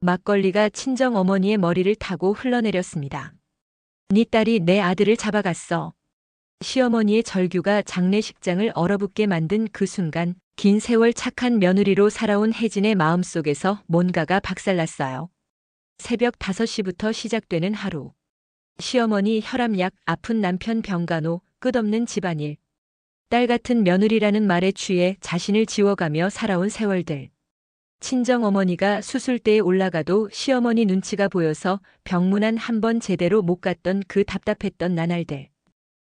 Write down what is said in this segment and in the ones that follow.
막걸리가 친정어머니의 머리를 타고 흘러내렸습니다. 네 딸이 내 아들을 잡아갔어. 시어머니의 절규가 장례식장을 얼어붙게 만든 그 순간 긴 세월 착한 며느리로 살아온 혜진의 마음속에서 뭔가가 박살났어요. 새벽 5시부터 시작되는 하루. 시어머니 혈압약, 아픈 남편 병간호, 끝없는 집안일. 딸 같은 며느리라는 말에 취해 자신을 지워가며 살아온 세월들. 친정어머니가 수술대에 올라가도 시어머니 눈치가 보여서 병문안 한 번 제대로 못 갔던 그 답답했던 나날들.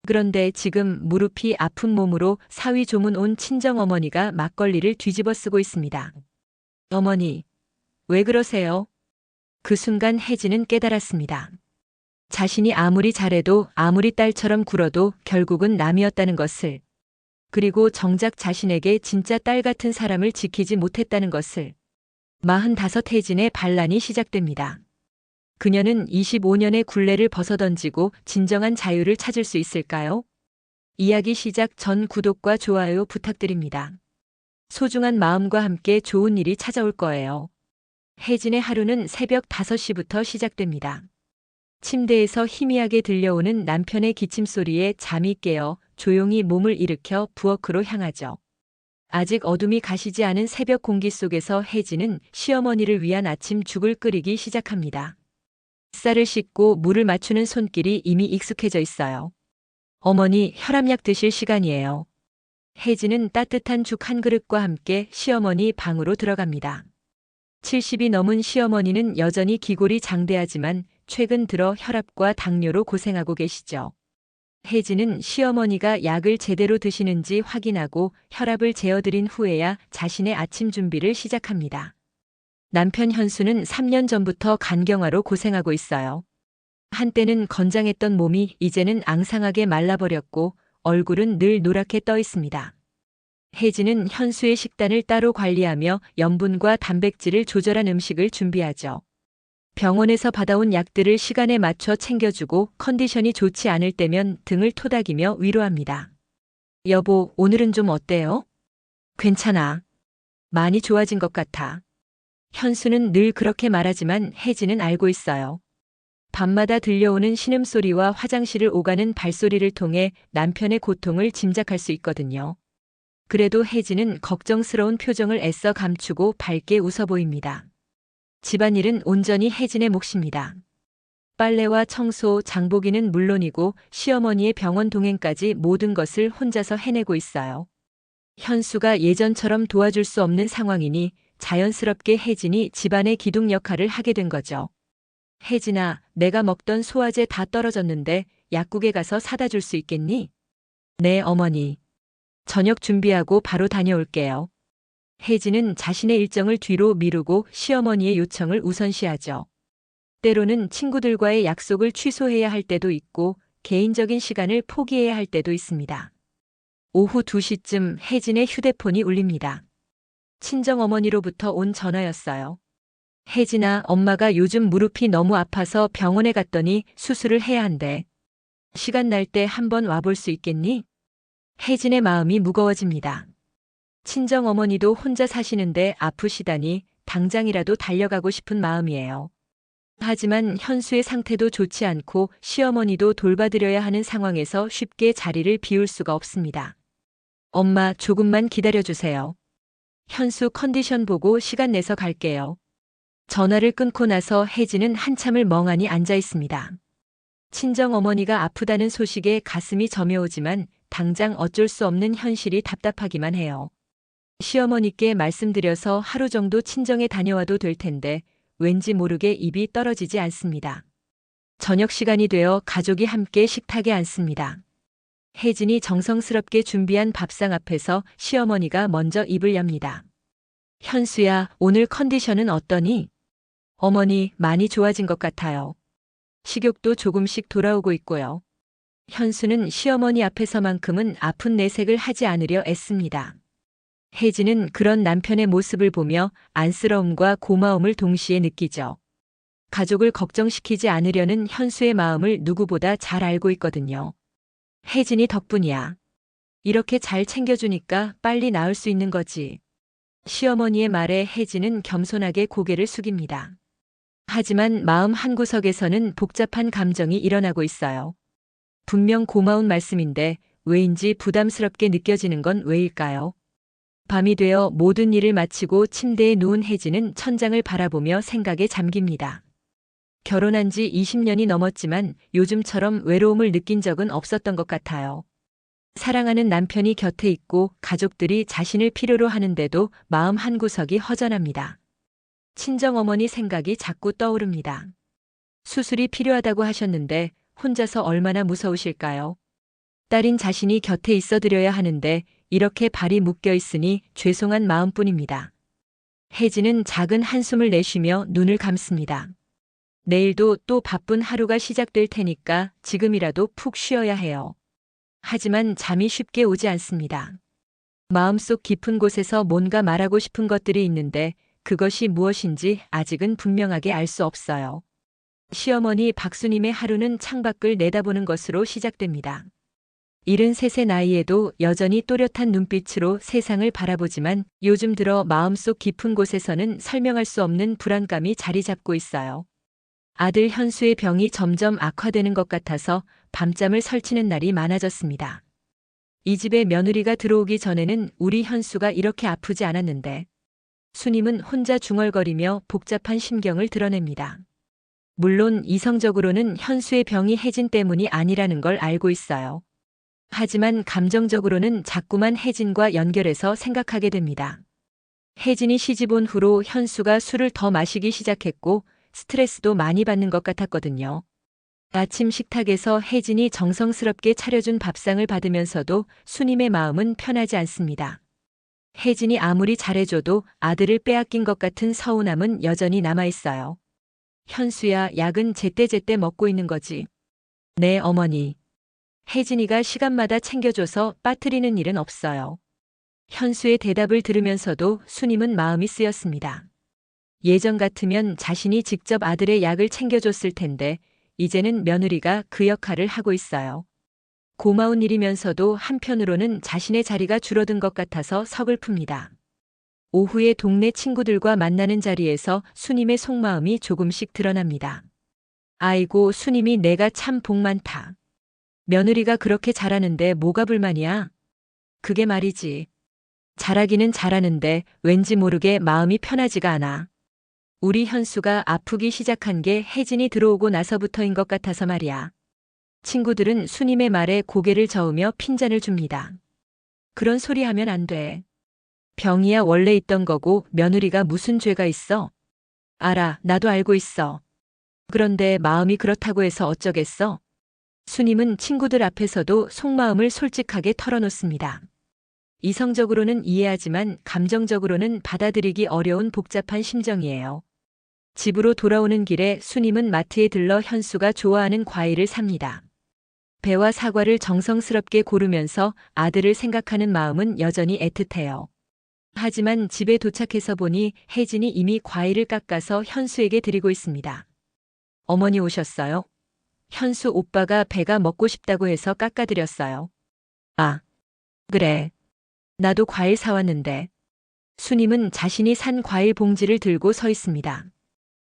그런데 지금 무릎이 아픈 몸으로 사위 조문 온 친정어머니가 막걸리를 뒤집어 쓰고 있습니다. 어머니, 왜 그러세요? 그 순간 혜진은 깨달았습니다. 자신이 아무리 잘해도 아무리 딸처럼 굴어도 결국은 남이었다는 것을. 그리고 정작 자신에게 진짜 딸 같은 사람을 지키지 못했다는 것을. 45 혜진의 반란이 시작됩니다. 그녀는 25년의 굴레를 벗어던지고 진정한 자유를 찾을 수 있을까요? 이야기 시작 전 구독과 좋아요 부탁드립니다. 소중한 마음과 함께 좋은 일이 찾아올 거예요. 혜진의 하루는 새벽 5시부터 시작됩니다. 침대에서 희미하게 들려오는 남편의 기침소리에 잠이 깨어 조용히 몸을 일으켜 부엌으로 향하죠. 아직 어둠이 가시지 않은 새벽 공기 속에서 혜진은 시어머니를 위한 아침 죽을 끓이기 시작합니다. 쌀을 씻고 물을 맞추는 손길이 이미 익숙해져 있어요. 어머니, 혈압약 드실 시간이에요. 혜진은 따뜻한 죽 한 그릇과 함께 시어머니 방으로 들어갑니다. 70이 넘은 시어머니는 여전히 기골이 장대하지만 최근 들어 혈압과 당뇨로 고생하고 계시죠. 혜진은 시어머니가 약을 제대로 드시는지 확인하고 혈압을 재어드린 후에야 자신의 아침 준비를 시작합니다. 남편 현수는 3년 전부터 간경화로 고생하고 있어요. 한때는 건장했던 몸이 이제는 앙상하게 말라버렸고 얼굴은 늘 노랗게 떠 있습니다. 혜진은 현수의 식단을 따로 관리하며 염분과 단백질을 조절한 음식을 준비하죠. 병원에서 받아온 약들을 시간에 맞춰 챙겨주고 컨디션이 좋지 않을 때면 등을 토닥이며 위로합니다. 여보, 오늘은 좀 어때요? 괜찮아. 많이 좋아진 것 같아. 현수는 늘 그렇게 말하지만 혜진은 알고 있어요. 밤마다 들려오는 신음소리와 화장실을 오가는 발소리를 통해 남편의 고통을 짐작할 수 있거든요. 그래도 혜진은 걱정스러운 표정을 애써 감추고 밝게 웃어 보입니다. 집안일은 온전히 혜진의 몫입니다. 빨래와 청소, 장보기는 물론이고 시어머니의 병원 동행까지 모든 것을 혼자서 해내고 있어요. 현수가 예전처럼 도와줄 수 없는 상황이니 자연스럽게 혜진이 집안의 기둥 역할을 하게 된 거죠. 혜진아, 내가 먹던 소화제 다 떨어졌는데 약국에 가서 사다 줄 수 있겠니? 네, 어머니. 저녁 준비하고 바로 다녀올게요. 혜진은 자신의 일정을 뒤로 미루고 시어머니의 요청을 우선시하죠. 때로는 친구들과의 약속을 취소해야 할 때도 있고 개인적인 시간을 포기해야 할 때도 있습니다. 오후 2시쯤 혜진의 휴대폰이 울립니다. 친정어머니로부터 온 전화였어요. 혜진아, 엄마가 요즘 무릎이 너무 아파서 병원에 갔더니 수술을 해야 한대. 시간 날 때 한번 와볼 수 있겠니? 혜진의 마음이 무거워집니다. 친정어머니도 혼자 사시는데 아프시다니 당장이라도 달려가고 싶은 마음이에요. 하지만 현수의 상태도 좋지 않고 시어머니도 돌봐드려야 하는 상황에서 쉽게 자리를 비울 수가 없습니다. 엄마, 조금만 기다려주세요. 현수 컨디션 보고 시간 내서 갈게요. 전화를 끊고 나서 혜진은 한참을 멍하니 앉아 있습니다. 친정어머니가 아프다는 소식에 가슴이 저며오지만 당장 어쩔 수 없는 현실이 답답하기만 해요. 시어머니께 말씀드려서 하루 정도 친정에 다녀와도 될 텐데 왠지 모르게 입이 떨어지지 않습니다. 저녁 시간이 되어 가족이 함께 식탁에 앉습니다. 혜진이 정성스럽게 준비한 밥상 앞에서 시어머니가 먼저 입을 엽니다. 현수야, 오늘 컨디션은 어떠니? 어머니, 많이 좋아진 것 같아요. 식욕도 조금씩 돌아오고 있고요. 현수는 시어머니 앞에서만큼은 아픈 내색을 하지 않으려 애씁니다. 혜진은 그런 남편의 모습을 보며 안쓰러움과 고마움을 동시에 느끼죠. 가족을 걱정시키지 않으려는 현수의 마음을 누구보다 잘 알고 있거든요. 혜진이 덕분이야. 이렇게 잘 챙겨주니까 빨리 나을 수 있는 거지. 시어머니의 말에 혜진은 겸손하게 고개를 숙입니다. 하지만 마음 한구석에서는 복잡한 감정이 일어나고 있어요. 분명 고마운 말씀인데 왜인지 부담스럽게 느껴지는 건 왜일까요? 밤이 되어 모든 일을 마치고 침대에 누운 혜진은 천장을 바라보며 생각에 잠깁니다. 결혼한 지 20년이 넘었지만 요즘처럼 외로움을 느낀 적은 없었던 것 같아요. 사랑하는 남편이 곁에 있고 가족들이 자신을 필요로 하는데도 마음 한구석이 허전합니다. 친정어머니 생각이 자꾸 떠오릅니다. 수술이 필요하다고 하셨는데 혼자서 얼마나 무서우실까요? 딸인 자신이 곁에 있어 드려야 하는데 이렇게 발이 묶여 있으니 죄송한 마음뿐입니다. 혜진은 작은 한숨을 내쉬며 눈을 감습니다. 내일도 또 바쁜 하루가 시작될 테니까 지금이라도 푹 쉬어야 해요. 하지만 잠이 쉽게 오지 않습니다. 마음속 깊은 곳에서 뭔가 말하고 싶은 것들이 있는데 그것이 무엇인지 아직은 분명하게 알 수 없어요. 시어머니 박수님의 하루는 창밖을 내다보는 것으로 시작됩니다. 73세 나이에도 여전히 또렷한 눈빛으로 세상을 바라보지만 요즘 들어 마음속 깊은 곳에서는 설명할 수 없는 불안감이 자리 잡고 있어요. 아들 현수의 병이 점점 악화되는 것 같아서 밤잠을 설치는 날이 많아졌습니다. 이 집에 며느리가 들어오기 전에는 우리 현수가 이렇게 아프지 않았는데 수님은 혼자 중얼거리며 복잡한 심경을 드러냅니다. 물론 이성적으로는 현수의 병이 혜진 때문이 아니라는 걸 알고 있어요. 하지만 감정적으로는 자꾸만 혜진과 연결해서 생각하게 됩니다. 혜진이 시집 온 후로 현수가 술을 더 마시기 시작했고 스트레스도 많이 받는 것 같았거든요. 아침 식탁에서 혜진이 정성스럽게 차려준 밥상을 받으면서도 수님의 마음은 편하지 않습니다. 혜진이 아무리 잘해줘도 아들을 빼앗긴 것 같은 서운함은 여전히 남아있어요. 현수야, 약은 제때제때 먹고 있는 거지. 네, 어머니. 혜진이가 시간마다 챙겨줘서 빠뜨리는 일은 없어요. 현수의 대답을 들으면서도 수님은 마음이 쓰였습니다. 예전 같으면 자신이 직접 아들의 약을 챙겨줬을 텐데 이제는 며느리가 그 역할을 하고 있어요. 고마운 일이면서도 한편으로는 자신의 자리가 줄어든 것 같아서 서글픕니다. 오후에 동네 친구들과 만나는 자리에서 수님의 속마음이 조금씩 드러납니다. 아이고, 수님이 내가 참 복 많다. 며느리가 그렇게 잘하는데 뭐가 불만이야? 그게 말이지. 잘하기는 잘하는데 왠지 모르게 마음이 편하지가 않아. 우리 현수가 아프기 시작한 게 혜진이 들어오고 나서부터인 것 같아서 말이야. 친구들은 수님의 말에 고개를 저으며 핀잔을 줍니다. 그런 소리 하면 안 돼. 병이야 원래 있던 거고 며느리가 무슨 죄가 있어? 알아, 나도 알고 있어. 그런데 마음이 그렇다고 해서 어쩌겠어? 수님은 친구들 앞에서도 속마음을 솔직하게 털어놓습니다. 이성적으로는 이해하지만 감정적으로는 받아들이기 어려운 복잡한 심정이에요. 집으로 돌아오는 길에 수님은 마트에 들러 현수가 좋아하는 과일을 삽니다. 배와 사과를 정성스럽게 고르면서 아들을 생각하는 마음은 여전히 애틋해요. 하지만 집에 도착해서 보니 혜진이 이미 과일을 깎아서 현수에게 드리고 있습니다. 어머니 오셨어요? 현수 오빠가 배가 먹고 싶다고 해서 깎아드렸어요. 아, 그래. 나도 과일 사왔는데. 수님은 자신이 산 과일 봉지를 들고 서 있습니다.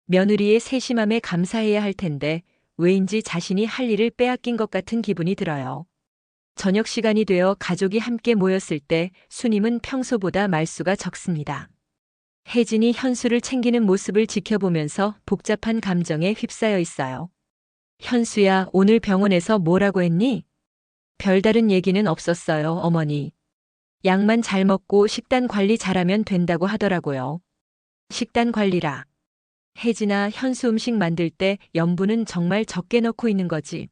며느리의 세심함에 감사해야 할 텐데 왜인지 자신이 할 일을 빼앗긴 것 같은 기분이 들어요. 저녁 시간이 되어 가족이 함께 모였을 때 수님은 평소보다 말수가 적습니다. 혜진이 현수를 챙기는 모습을 지켜보면서 복잡한 감정에 휩싸여 있어요. 현수야, 오늘 병원에서 뭐라고 했니? 별다른 얘기는 없었어요, 어머니. 약만 잘 먹고 식단 관리 잘하면 된다고 하더라고요. 식단 관리라. 혜진아, 현수 음식 만들 때 염분은 정말 적게 넣고 있는 거지.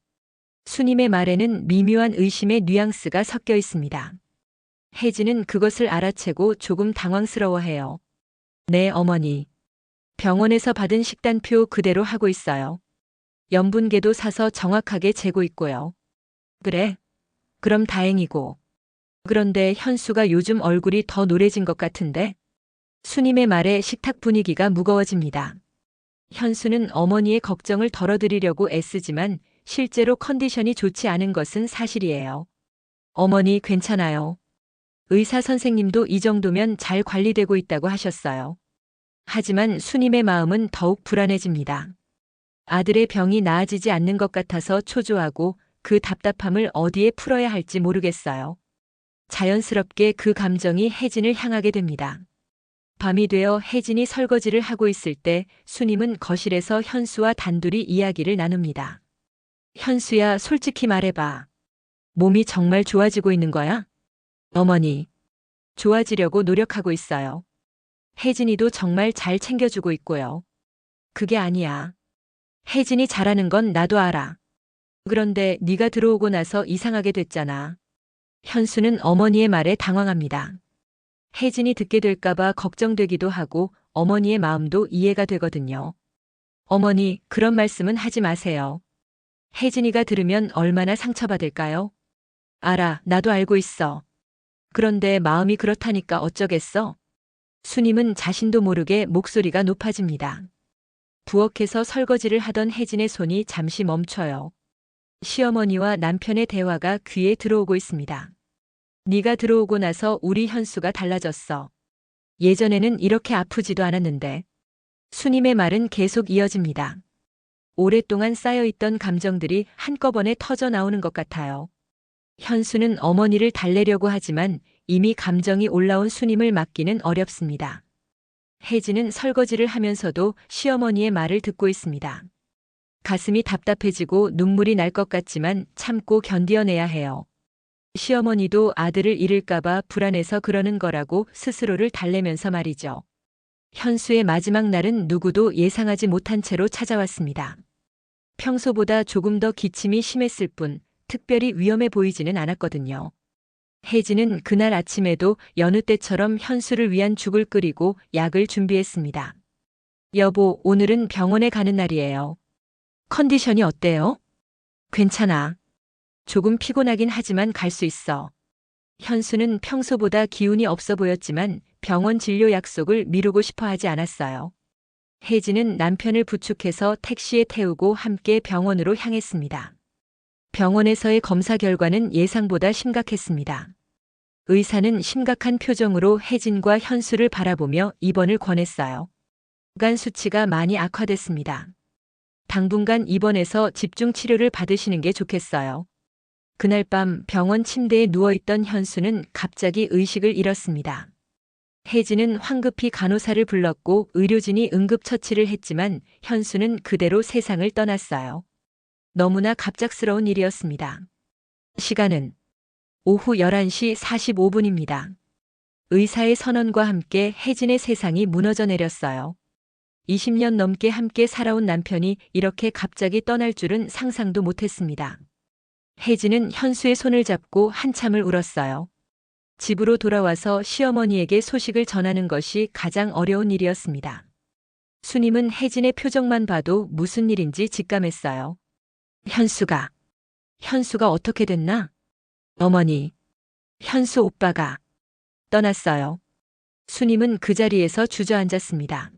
수님의 말에는 미묘한 의심의 뉘앙스가 섞여 있습니다. 혜진은 그것을 알아채고 조금 당황스러워해요. 네, 어머니. 병원에서 받은 식단표 그대로 하고 있어요. 염분계도 사서 정확하게 재고 있고요. 그래? 그럼 다행이고. 그런데 현수가 요즘 얼굴이 더 노래진 것 같은데? 수님의 말에 식탁 분위기가 무거워집니다. 현수는 어머니의 걱정을 덜어드리려고 애쓰지만 실제로 컨디션이 좋지 않은 것은 사실이에요. 어머니 괜찮아요. 의사 선생님도 이 정도면 잘 관리되고 있다고 하셨어요. 하지만 수님의 마음은 더욱 불안해집니다. 아들의 병이 나아지지 않는 것 같아서 초조하고 그 답답함을 어디에 풀어야 할지 모르겠어요. 자연스럽게 그 감정이 혜진을 향하게 됩니다. 밤이 되어 혜진이 설거지를 하고 있을 때 수님은 거실에서 현수와 단둘이 이야기를 나눕니다. 현수야, 솔직히 말해봐. 몸이 정말 좋아지고 있는 거야? 어머니, 좋아지려고 노력하고 있어요. 혜진이도 정말 잘 챙겨주고 있고요. 그게 아니야. 혜진이 잘하는 건 나도 알아. 그런데 네가 들어오고 나서 이상하게 됐잖아. 현수는 어머니의 말에 당황합니다. 혜진이 듣게 될까봐 걱정되기도 하고 어머니의 마음도 이해가 되거든요. 어머니, 그런 말씀은 하지 마세요. 혜진이가 들으면 얼마나 상처받을까요? 알아, 나도 알고 있어. 그런데 마음이 그렇다니까 어쩌겠어? 수님은 자신도 모르게 목소리가 높아집니다. 부엌에서 설거지를 하던 혜진의 손이 잠시 멈춰요. 시어머니와 남편의 대화가 귀에 들어오고 있습니다. 네가 들어오고 나서 우리 현수가 달라졌어. 예전에는 이렇게 아프지도 않았는데. 수님의 말은 계속 이어집니다. 오랫동안 쌓여있던 감정들이 한꺼번에 터져 나오는 것 같아요. 현수는 어머니를 달래려고 하지만 이미 감정이 올라온 수님을 막기는 어렵습니다. 혜진은 설거지를 하면서도 시어머니의 말을 듣고 있습니다. 가슴이 답답해지고 눈물이 날 것 같지만 참고 견뎌내야 해요. 시어머니도 아들을 잃을까봐 불안해서 그러는 거라고 스스로를 달래면서 말이죠. 현수의 마지막 날은 누구도 예상하지 못한 채로 찾아왔습니다. 평소보다 조금 더 기침이 심했을 뿐 특별히 위험해 보이지는 않았거든요. 혜진은 그날 아침에도 여느 때처럼 현수를 위한 죽을 끓이고 약을 준비했습니다. 여보, 오늘은 병원에 가는 날이에요. 컨디션이 어때요? 괜찮아. 조금 피곤하긴 하지만 갈 수 있어. 현수는 평소보다 기운이 없어 보였지만 병원 진료 약속을 미루고 싶어 하지 않았어요. 혜진은 남편을 부축해서 택시에 태우고 함께 병원으로 향했습니다. 병원에서의 검사 결과는 예상보다 심각했습니다. 의사는 심각한 표정으로 혜진과 현수를 바라보며 입원을 권했어요. 간 수치가 많이 악화됐습니다. 당분간 입원해서 집중 치료를 받으시는 게 좋겠어요. 그날 밤 병원 침대에 누워있던 현수는 갑자기 의식을 잃었습니다. 혜진은 황급히 간호사를 불렀고 의료진이 응급처치를 했지만 현수는 그대로 세상을 떠났어요. 너무나 갑작스러운 일이었습니다. 시간은 오후 11시 45분입니다. 의사의 선언과 함께 혜진의 세상이 무너져 내렸어요. 20년 넘게 함께 살아온 남편이 이렇게 갑자기 떠날 줄은 상상도 못했습니다. 혜진은 현수의 손을 잡고 한참을 울었어요. 집으로 돌아와서 시어머니에게 소식을 전하는 것이 가장 어려운 일이었습니다. 수님은 혜진의 표정만 봐도 무슨 일인지 직감했어요. 현수가 어떻게 됐나? 어머니, 현수 오빠가 떠났어요. 수님은 그 자리에서 주저앉았습니다.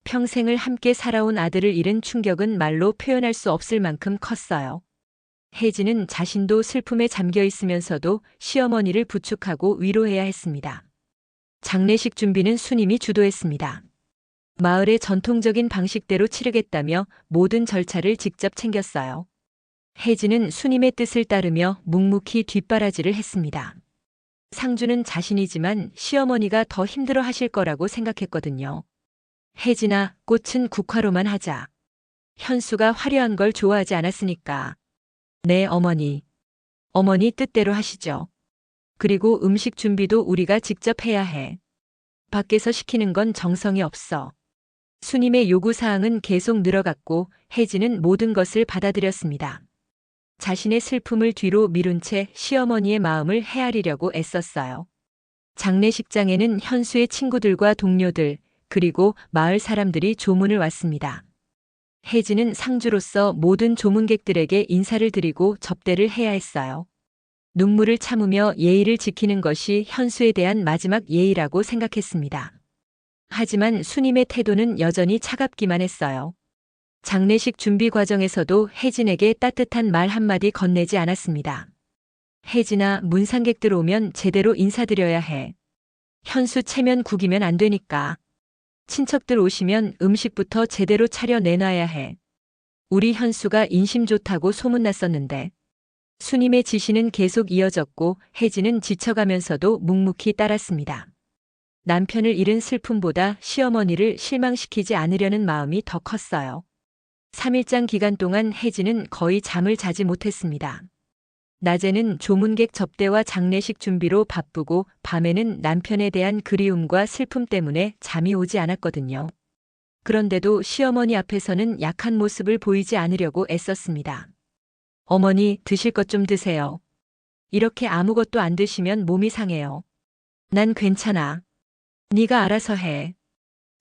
평생을 함께 살아온 아들을 잃은 충격은 말로 표현할 수 없을 만큼 컸어요. 혜진은 자신도 슬픔에 잠겨 있으면서도 시어머니를 부축하고 위로해야 했습니다. 장례식 준비는 수님이 주도했습니다. 마을의 전통적인 방식대로 치르겠다며 모든 절차를 직접 챙겼어요. 혜진은 수님의 뜻을 따르며 묵묵히 뒷바라지를 했습니다. 상주는 자신이지만 시어머니가 더 힘들어 하실 거라고 생각했거든요. 혜진아, 꽃은 국화로만 하자. 현수가 화려한 걸 좋아하지 않았으니까. 네, 어머니. 어머니 뜻대로 하시죠. 그리고 음식 준비도 우리가 직접 해야 해. 밖에서 시키는 건 정성이 없어. 수님의 요구사항은 계속 늘어갔고 혜진은 모든 것을 받아들였습니다. 자신의 슬픔을 뒤로 미룬 채 시어머니의 마음을 헤아리려고 애썼어요. 장례식장에는 현수의 친구들과 동료들, 그리고 마을 사람들이 조문을 왔습니다. 혜진은 상주로서 모든 조문객들에게 인사를 드리고 접대를 해야 했어요. 눈물을 참으며 예의를 지키는 것이 현수에 대한 마지막 예의라고 생각했습니다. 하지만 수님의 태도는 여전히 차갑기만 했어요. 장례식 준비 과정에서도 혜진에게 따뜻한 말 한마디 건네지 않았습니다. 혜진아, 문상객들 오면 제대로 인사드려야 해. 현수 체면 구기면 안 되니까. 친척들 오시면 음식부터 제대로 차려 내놔야 해. 우리 현수가 인심 좋다고 소문났었는데. 수님의 지시는 계속 이어졌고 혜진은 지쳐가면서도 묵묵히 따랐습니다. 남편을 잃은 슬픔보다 시어머니를 실망시키지 않으려는 마음이 더 컸어요. 3일장 기간 동안 혜진은 거의 잠을 자지 못했습니다. 낮에는 조문객 접대와 장례식 준비로 바쁘고 밤에는 남편에 대한 그리움과 슬픔 때문에 잠이 오지 않았거든요. 그런데도 시어머니 앞에서는 약한 모습을 보이지 않으려고 애썼습니다. 어머니, 드실 것 좀 드세요. 이렇게 아무것도 안 드시면 몸이 상해요. 난 괜찮아. 네가 알아서 해.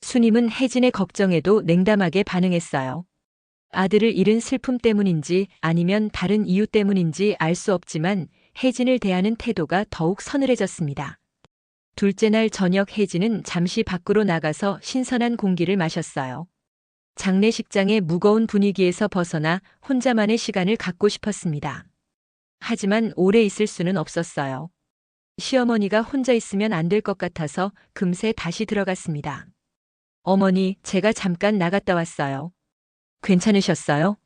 수님은 혜진의 걱정에도 냉담하게 반응했어요. 아들을 잃은 슬픔 때문인지 아니면 다른 이유 때문인지 알 수 없지만 혜진을 대하는 태도가 더욱 서늘해졌습니다. 둘째 날 저녁 혜진은 잠시 밖으로 나가서 신선한 공기를 마셨어요. 장례식장의 무거운 분위기에서 벗어나 혼자만의 시간을 갖고 싶었습니다. 하지만 오래 있을 수는 없었어요. 시어머니가 혼자 있으면 안 될 것 같아서 금세 다시 들어갔습니다. 어머니, 제가 잠깐 나갔다 왔어요. 괜찮으셨어요?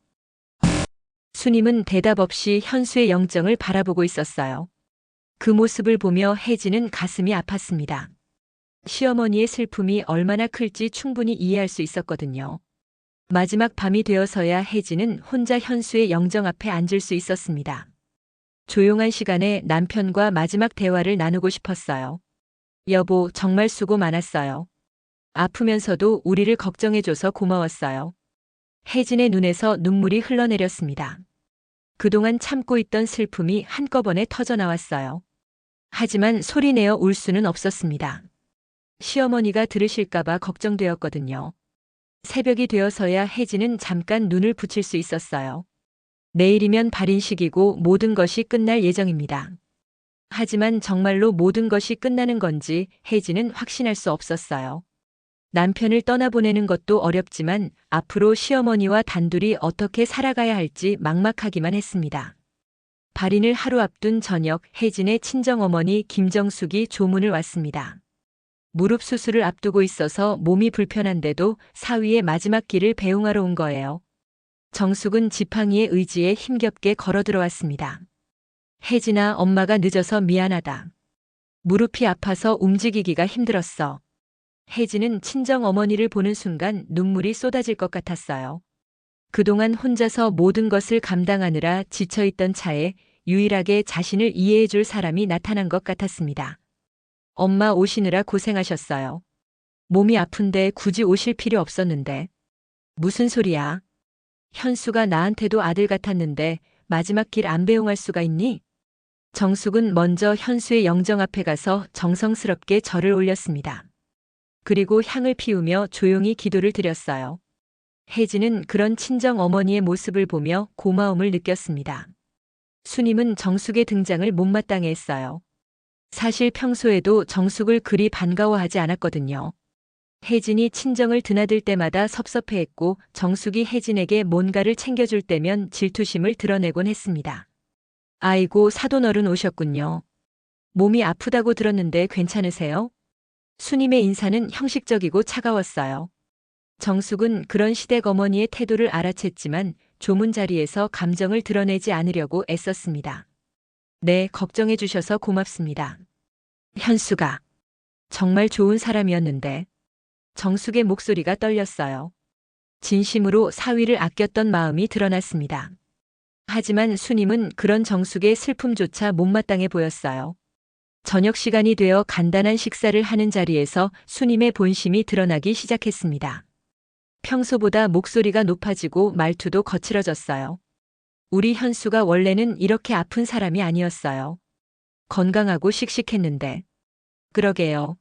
수님은 대답 없이 현수의 영정을 바라보고 있었어요. 그 모습을 보며 혜진은 가슴이 아팠습니다. 시어머니의 슬픔이 얼마나 클지 충분히 이해할 수 있었거든요. 마지막 밤이 되어서야 혜진은 혼자 현수의 영정 앞에 앉을 수 있었습니다. 조용한 시간에 남편과 마지막 대화를 나누고 싶었어요. 여보, 정말 수고 많았어요. 아프면서도 우리를 걱정해줘서 고마웠어요. 혜진의 눈에서 눈물이 흘러내렸습니다. 그동안 참고 있던 슬픔이 한꺼번에 터져나왔어요. 하지만 소리내어 울 수는 없었습니다. 시어머니가 들으실까봐 걱정되었거든요. 새벽이 되어서야 혜진은 잠깐 눈을 붙일 수 있었어요. 내일이면 발인식이고 모든 것이 끝날 예정입니다. 하지만 정말로 모든 것이 끝나는 건지 혜진은 확신할 수 없었어요. 남편을 떠나보내는 것도 어렵지만 앞으로 시어머니와 단둘이 어떻게 살아가야 할지 막막하기만 했습니다. 발인을 하루 앞둔 저녁 혜진의 친정어머니 김정숙이 조문을 왔습니다. 무릎 수술을 앞두고 있어서 몸이 불편한데도 사위의 마지막 길을 배웅하러 온 거예요. 정숙은 지팡이의 의지에 힘겹게 걸어 들어왔습니다. 혜진아, 엄마가 늦어서 미안하다. 무릎이 아파서 움직이기가 힘들었어. 혜진은 친정 어머니를 보는 순간 눈물이 쏟아질 것 같았어요. 그동안 혼자서 모든 것을 감당하느라 지쳐있던 차에 유일하게 자신을 이해해줄 사람이 나타난 것 같았습니다. 엄마 오시느라 고생하셨어요. 몸이 아픈데 굳이 오실 필요 없었는데. 무슨 소리야? 현수가 나한테도 아들 같았는데 마지막 길 안 배웅할 수가 있니? 정숙은 먼저 현수의 영정 앞에 가서 정성스럽게 절을 올렸습니다. 그리고 향을 피우며 조용히 기도를 드렸어요. 혜진은 그런 친정 어머니의 모습을 보며 고마움을 느꼈습니다. 수님은 정숙의 등장을 못마땅해 했어요. 사실 평소에도 정숙을 그리 반가워하지 않았거든요. 혜진이 친정을 드나들 때마다 섭섭해했고 정숙이 혜진에게 뭔가를 챙겨줄 때면 질투심을 드러내곤 했습니다. 아이고, 사돈어른 오셨군요. 몸이 아프다고 들었는데 괜찮으세요? 수님의 인사는 형식적이고 차가웠어요. 정숙은 그런 시댁 어머니의 태도를 알아챘지만 조문 자리에서 감정을 드러내지 않으려고 애썼습니다. 네, 걱정해 주셔서 고맙습니다. 현수가 정말 좋은 사람이었는데. 정숙의 목소리가 떨렸어요. 진심으로 사위를 아꼈던 마음이 드러났습니다. 하지만 수님은 그런 정숙의 슬픔조차 못마땅해 보였어요. 저녁 시간이 되어 간단한 식사를 하는 자리에서 수님의 본심이 드러나기 시작했습니다. 평소보다 목소리가 높아지고 말투도 거칠어졌어요. 우리 현수가 원래는 이렇게 아픈 사람이 아니었어요. 건강하고 씩씩했는데. 그러게요.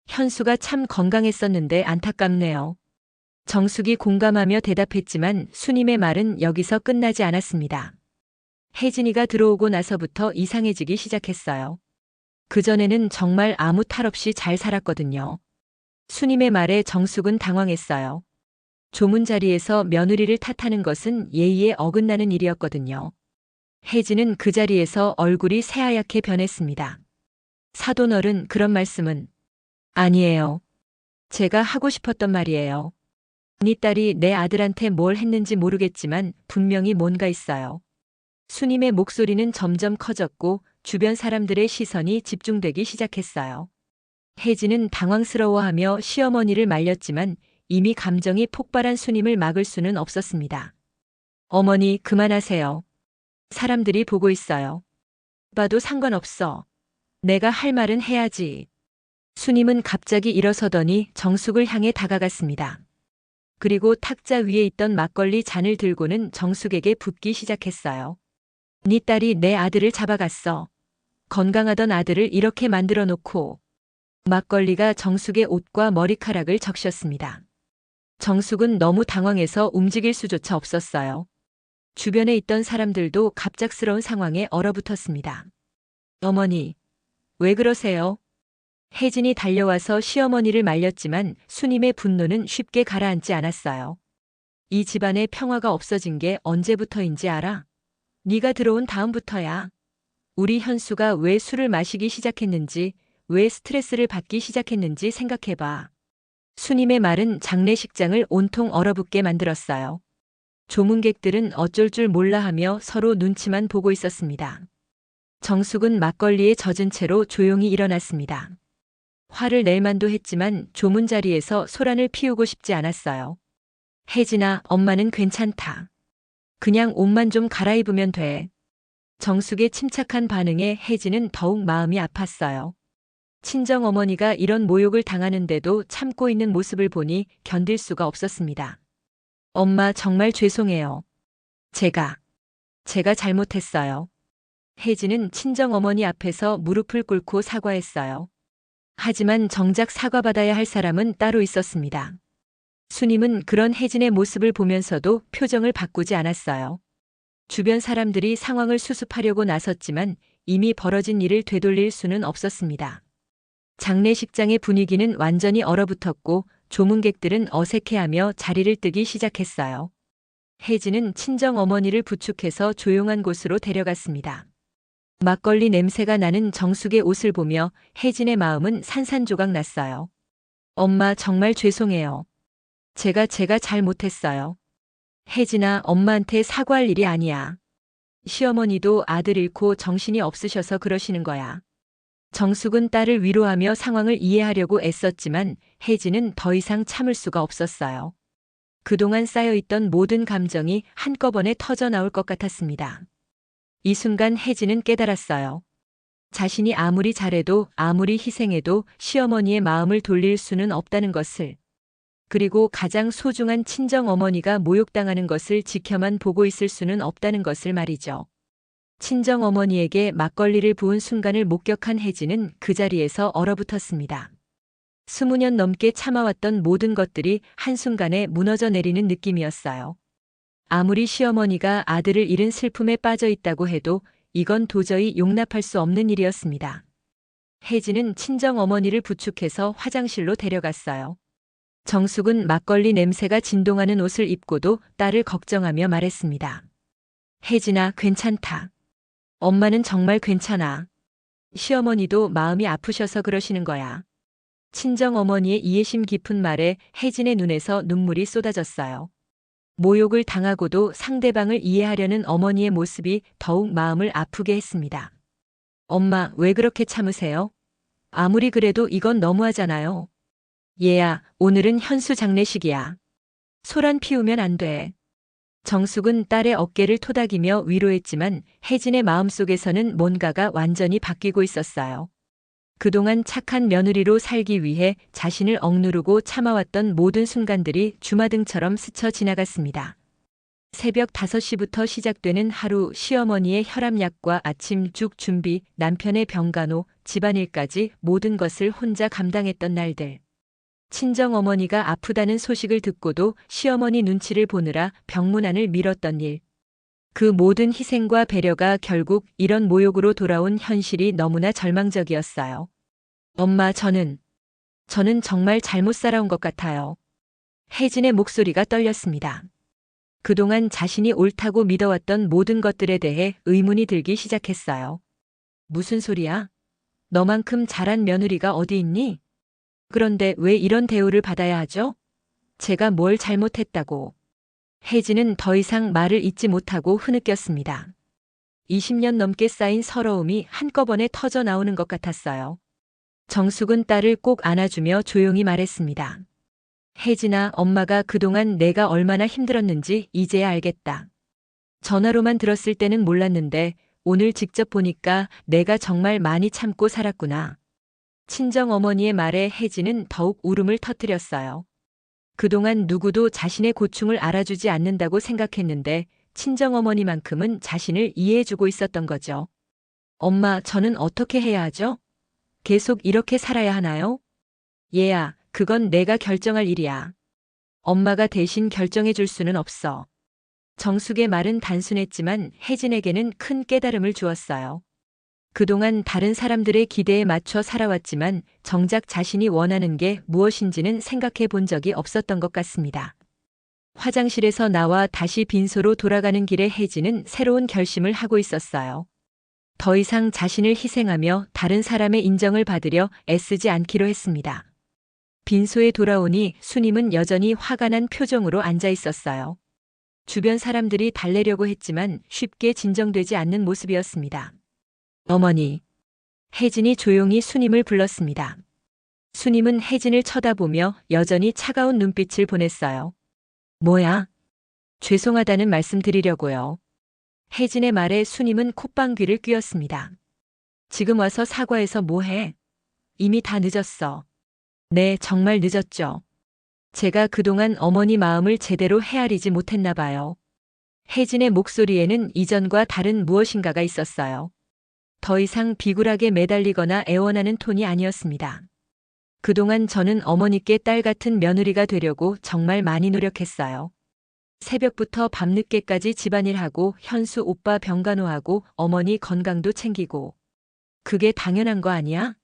현수가 참 건강했었는데 안타깝네요. 정숙이 공감하며 대답했지만 수님의 말은 여기서 끝나지 않았습니다. 혜진이가 들어오고 나서부터 이상해지기 시작했어요. 그전에는 정말 아무 탈 없이 잘 살았거든요. 수님의 말에 정숙은 당황했어요. 조문 자리에서 며느리를 탓하는 것은 예의에 어긋나는 일이었거든요. 혜진은 그 자리에서 얼굴이 새하얗게 변했습니다. 사돈어른, 그런 말씀은 아니에요. 제가 하고 싶었던 말이에요. 네 딸이 내 아들한테 뭘 했는지 모르겠지만 분명히 뭔가 있어요. 수님의 목소리는 점점 커졌고 주변 사람들의 시선이 집중되기 시작했어요. 혜진은 당황스러워하며 시어머니를 말렸지만 이미 감정이 폭발한 수님을 막을 수는 없었습니다. 어머니, 그만하세요. 사람들이 보고 있어요. 봐도 상관없어. 내가 할 말은 해야지. 수님은 갑자기 일어서더니 정숙을 향해 다가갔습니다. 그리고 탁자 위에 있던 막걸리 잔을 들고는 정숙에게 붓기 시작했어요. 네 딸이 내 아들을 잡아갔어. 건강하던 아들을 이렇게 만들어 놓고. 막걸리가 정숙의 옷과 머리카락을 적셨습니다. 정숙은 너무 당황해서 움직일 수조차 없었어요. 주변에 있던 사람들도 갑작스러운 상황에 얼어붙었습니다. 어머니, 왜 그러세요? 혜진이 달려와서 시어머니를 말렸지만 수님의 분노는 쉽게 가라앉지 않았어요. 이 집안의 평화가 없어진 게 언제부터인지 알아? 네가 들어온 다음부터야. 우리 현수가 왜 술을 마시기 시작했는지, 왜 스트레스를 받기 시작했는지 생각해봐. 수님의 말은 장례식장을 온통 얼어붙게 만들었어요. 조문객들은 어쩔 줄 몰라 하며 서로 눈치만 보고 있었습니다. 정숙은 막걸리에 젖은 채로 조용히 일어났습니다. 화를 낼 만도 했지만 조문 자리에서 소란을 피우고 싶지 않았어요. 혜진아, 엄마는 괜찮다. 그냥 옷만 좀 갈아입으면 돼. 정숙의 침착한 반응에 혜진은 더욱 마음이 아팠어요. 친정어머니가 이런 모욕을 당하는데도 참고 있는 모습을 보니 견딜 수가 없었습니다. 엄마, 정말 죄송해요. 제가 잘못했어요. 혜진은 친정어머니 앞에서 무릎을 꿇고 사과했어요. 하지만 정작 사과받아야 할 사람은 따로 있었습니다. 수님은 그런 혜진의 모습을 보면서도 표정을 바꾸지 않았어요. 주변 사람들이 상황을 수습하려고 나섰지만 이미 벌어진 일을 되돌릴 수는 없었습니다. 장례식장의 분위기는 완전히 얼어붙었고 조문객들은 어색해하며 자리를 뜨기 시작했어요. 혜진은 친정어머니를 부축해서 조용한 곳으로 데려갔습니다. 막걸리 냄새가 나는 정숙의 옷을 보며 혜진의 마음은 산산조각 났어요. 엄마, 정말 죄송해요. 제가 잘못했어요. 혜진아, 엄마한테 사과할 일이 아니야. 시어머니도 아들 잃고 정신이 없으셔서 그러시는 거야. 정숙은 딸을 위로하며 상황을 이해하려고 애썼지만 혜진은 더 이상 참을 수가 없었어요. 그동안 쌓여있던 모든 감정이 한꺼번에 터져나올 것 같았습니다. 이 순간 혜진은 깨달았어요. 자신이 아무리 잘해도 아무리 희생해도 시어머니의 마음을 돌릴 수는 없다는 것을. 그리고 가장 소중한 친정어머니가 모욕당하는 것을 지켜만 보고 있을 수는 없다는 것을 말이죠. 친정어머니에게 막걸리를 부은 순간을 목격한 혜진은 그 자리에서 얼어붙었습니다. 20년 넘게 참아왔던 모든 것들이 한순간에 무너져 내리는 느낌이었어요. 아무리 시어머니가 아들을 잃은 슬픔에 빠져 있다고 해도 이건 도저히 용납할 수 없는 일이었습니다. 혜진은 친정어머니를 부축해서 화장실로 데려갔어요. 정숙은 막걸리 냄새가 진동하는 옷을 입고도 딸을 걱정하며 말했습니다. 혜진아, 괜찮다. 엄마는 정말 괜찮아. 시어머니도 마음이 아프셔서 그러시는 거야. 친정어머니의 이해심 깊은 말에 혜진의 눈에서 눈물이 쏟아졌어요. 모욕을 당하고도 상대방을 이해하려는 어머니의 모습이 더욱 마음을 아프게 했습니다. 엄마, 왜 그렇게 참으세요? 아무리 그래도 이건 너무하잖아요. 얘야, 오늘은 현수 장례식이야. 소란 피우면 안 돼. 정숙은 딸의 어깨를 토닥이며 위로했지만 혜진의 마음속에서는 뭔가가 완전히 바뀌고 있었어요. 그동안 착한 며느리로 살기 위해 자신을 억누르고 참아왔던 모든 순간들이 주마등처럼 스쳐 지나갔습니다. 새벽 5시부터 시작되는 하루, 시어머니의 혈압약과 아침 죽 준비, 남편의 병간호, 집안일까지 모든 것을 혼자 감당했던 날들. 친정어머니가 아프다는 소식을 듣고도 시어머니 눈치를 보느라 병문 안을 밀었던 일. 그 모든 희생과 배려가 결국 이런 모욕으로 돌아온 현실이 너무나 절망적이었어요. 엄마, 저는 정말 잘못 살아온 것 같아요. 혜진의 목소리가 떨렸습니다. 그동안 자신이 옳다고 믿어왔던 모든 것들에 대해 의문이 들기 시작했어요. 무슨 소리야? 너만큼 잘한 며느리가 어디 있니? 그런데 왜 이런 대우를 받아야 하죠? 제가 뭘 잘못했다고. 혜진은 더 이상 말을 잇지 못하고 흐느꼈습니다. 20년 넘게 쌓인 서러움이 한꺼번에 터져 나오는 것 같았어요. 정숙은 딸을 꼭 안아주며 조용히 말했습니다. 혜진아, 엄마가 그동안 내가 얼마나 힘들었는지 이제야 알겠다. 전화로만 들었을 때는 몰랐는데 오늘 직접 보니까 내가 정말 많이 참고 살았구나. 친정어머니의 말에 혜진은 더욱 울음을 터뜨렸어요. 그동안 누구도 자신의 고충을 알아주지 않는다고 생각했는데 친정어머니만큼은 자신을 이해해주고 있었던 거죠. 엄마, 저는 어떻게 해야 하죠? 계속 이렇게 살아야 하나요? 얘야, 그건 내가 결정할 일이야. 엄마가 대신 결정해 줄 수는 없어. 정숙의 말은 단순했지만 혜진에게는 큰 깨달음을 주었어요. 그동안 다른 사람들의 기대에 맞춰 살아왔지만 정작 자신이 원하는 게 무엇인지는 생각해 본 적이 없었던 것 같습니다. 화장실에서 나와 다시 빈소로 돌아가는 길에 혜진은 새로운 결심을 하고 있었어요. 더 이상 자신을 희생하며 다른 사람의 인정을 받으려 애쓰지 않기로 했습니다. 빈소에 돌아오니 수님은 여전히 화가 난 표정으로 앉아 있었어요. 주변 사람들이 달래려고 했지만 쉽게 진정되지 않는 모습이었습니다. 어머니. 혜진이 조용히 수님을 불렀습니다. 수님은 혜진을 쳐다보며 여전히 차가운 눈빛을 보냈어요. 뭐야? 죄송하다는 말씀 드리려고요. 혜진의 말에 수님은 콧방귀를 뀌었습니다. 지금 와서 사과해서 뭐해? 이미 다 늦었어. 네, 정말 늦었죠. 제가 그동안 어머니 마음을 제대로 헤아리지 못했나 봐요. 혜진의 목소리에는 이전과 다른 무엇인가가 있었어요. 더 이상 비굴하게 매달리거나 애원하는 톤이 아니었습니다. 그동안 저는 어머니께 딸 같은 며느리가 되려고 정말 많이 노력했어요. 새벽부터 밤늦게까지 집안일하고 현수 오빠 병간호하고 어머니 건강도 챙기고. 그게 당연한 거 아니야?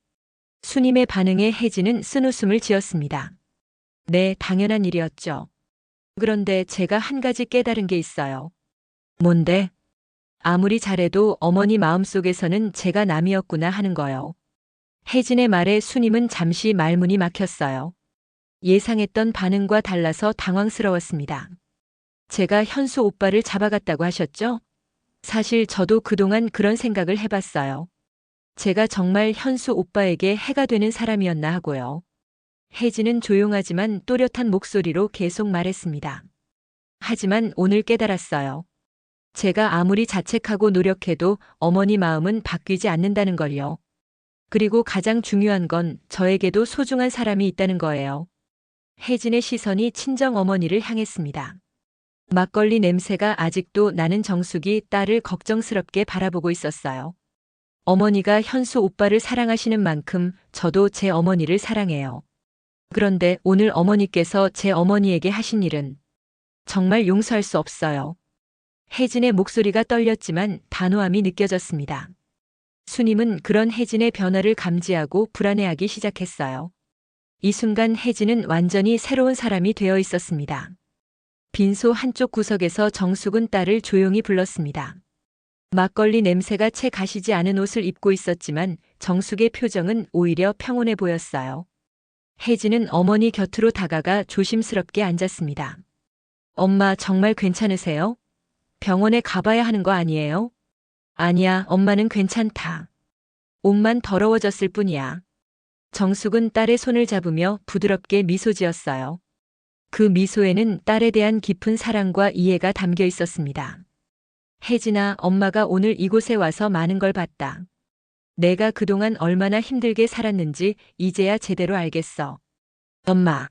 수님의 반응에 혜진은 쓴웃음을 지었습니다. 네, 당연한 일이었죠. 그런데 제가 한 가지 깨달은 게 있어요. 뭔데? 아무리 잘해도 어머니 마음속에서는 제가 남이었구나 하는 거요. 혜진의 말에 수님은 잠시 말문이 막혔어요. 예상했던 반응과 달라서 당황스러웠습니다. 제가 현수 오빠를 잡아갔다고 하셨죠? 사실 저도 그동안 그런 생각을 해봤어요. 제가 정말 현수 오빠에게 해가 되는 사람이었나 하고요. 혜진은 조용하지만 또렷한 목소리로 계속 말했습니다. 하지만 오늘 깨달았어요. 제가 아무리 자책하고 노력해도 어머니 마음은 바뀌지 않는다는 걸요. 그리고 가장 중요한 건 저에게도 소중한 사람이 있다는 거예요. 혜진의 시선이 친정 어머니를 향했습니다. 막걸리 냄새가 아직도 나는 정숙이 딸을 걱정스럽게 바라보고 있었어요. 어머니가 현수 오빠를 사랑하시는 만큼 저도 제 어머니를 사랑해요. 그런데 오늘 어머니께서 제 어머니에게 하신 일은 정말 용서할 수 없어요. 혜진의 목소리가 떨렸지만 단호함이 느껴졌습니다. 수님은 그런 혜진의 변화를 감지하고 불안해하기 시작했어요. 이 순간 혜진은 완전히 새로운 사람이 되어 있었습니다. 빈소 한쪽 구석에서 정숙은 딸을 조용히 불렀습니다. 막걸리 냄새가 채 가시지 않은 옷을 입고 있었지만 정숙의 표정은 오히려 평온해 보였어요. 혜진은 어머니 곁으로 다가가 조심스럽게 앉았습니다. 엄마, 정말 괜찮으세요? 병원에 가봐야 하는 거 아니에요? 아니야, 엄마는 괜찮다. 옷만 더러워졌을 뿐이야. 정숙은 딸의 손을 잡으며 부드럽게 미소 지었어요. 그 미소에는 딸에 대한 깊은 사랑과 이해가 담겨 있었습니다. 혜진아, 엄마가 오늘 이곳에 와서 많은 걸 봤다. 내가 그동안 얼마나 힘들게 살았는지 이제야 제대로 알겠어. 엄마.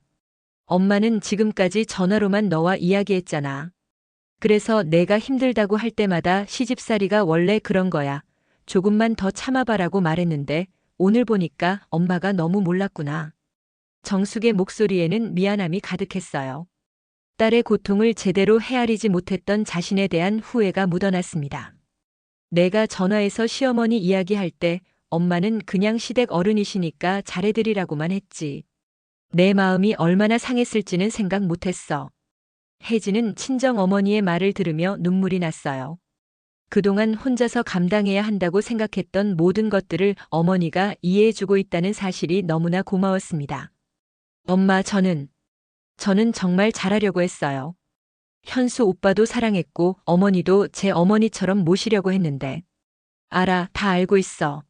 엄마는 지금까지 전화로만 너와 이야기했잖아. 그래서 내가 힘들다고 할 때마다 시집살이가 원래 그런 거야. 조금만 더 참아봐라고 말했는데 오늘 보니까 엄마가 너무 몰랐구나. 정숙의 목소리에는 미안함이 가득했어요. 딸의 고통을 제대로 헤아리지 못했던 자신에 대한 후회가 묻어났습니다. 내가 전화해서 시어머니 이야기할 때 엄마는 그냥 시댁 어른이시니까 잘해드리라고만 했지. 내 마음이 얼마나 상했을지는 생각 못했어. 혜진은 친정 어머니의 말을 들으며 눈물이 났어요. 그동안 혼자서 감당해야 한다고 생각했던 모든 것들을 어머니가 이해해주고 있다는 사실이 너무나 고마웠습니다. 엄마, 저는 정말 잘하려고 했어요. 현수 오빠도 사랑했고 어머니도 제 어머니처럼 모시려고 했는데. 알아, 다 알고 있어.